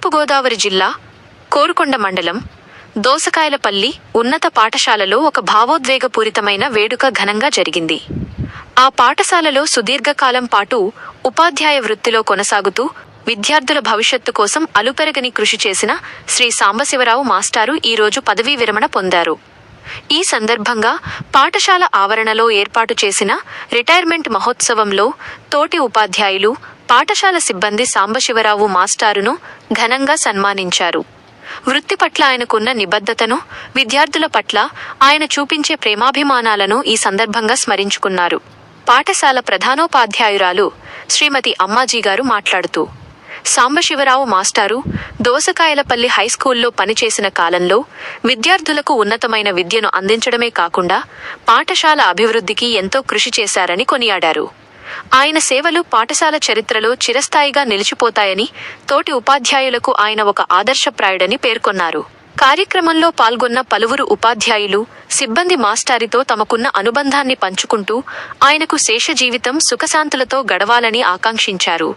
తూర్పుగోదావరి జిల్లా కోరుకొండ మండలం దోసకాయలపల్లి ఉన్నత పాఠశాలలో ఒక భావోద్వేగపూరితమైన వేడుక ఘనంగా జరిగింది. ఆ పాఠశాలలో సుదీర్ఘకాలం పాటు ఉపాధ్యాయ వృత్తిలో కొనసాగుతూ విద్యార్థుల భవిష్యత్తు కోసం అలుపెరగని కృషి చేసిన శ్రీ సాంబశివరావు మాస్టారు ఈరోజు పదవీ విరమణ పొందారు. ఈ సందర్భంగా పాఠశాల ఆవరణలో ఏర్పాటు చేసిన రిటైర్మెంట్ మహోత్సవంలో తోటి ఉపాధ్యాయులు, పాఠశాల సిబ్బంది సాంబశివరావు మాస్టారును ఘనంగా సన్మానించారు. వృత్తి పట్ల ఆయనకున్న నిబద్ధతను, విద్యార్థుల పట్ల ఆయన చూపించే ప్రేమాభిమానాలను ఈ సందర్భంగా స్మరించుకున్నారు. పాఠశాల ప్రధానోపాధ్యాయురాలు శ్రీమతి అమ్మాజీ గారు మాట్లాడుతూ, సాంబశివరావు మాస్టారు దోసకాయలపల్లి హైస్కూల్లో పనిచేసిన కాలంలో విద్యార్థులకు ఉన్నతమైన విద్యను అందించడమే కాకుండా పాఠశాల అభివృద్ధికి ఎంతో కృషి చేశారని కొనియాడారు. ఆయన సేవలు పాఠశాల చరిత్రలో చిరస్థాయిగా నిలిచిపోతాయని, తోటి ఉపాధ్యాయులకు ఆయన ఒక ఆదర్శప్రాయుడని పేర్కొన్నారు. కార్యక్రమంలో పాల్గొన్న పలువురు ఉపాధ్యాయులు, సిబ్బంది మాస్టారితో తమకున్న అనుబంధాన్ని పంచుకుంటూ ఆయనకు శేష జీవితం సుఖశాంతులతో గడవాలని ఆకాంక్షించారు.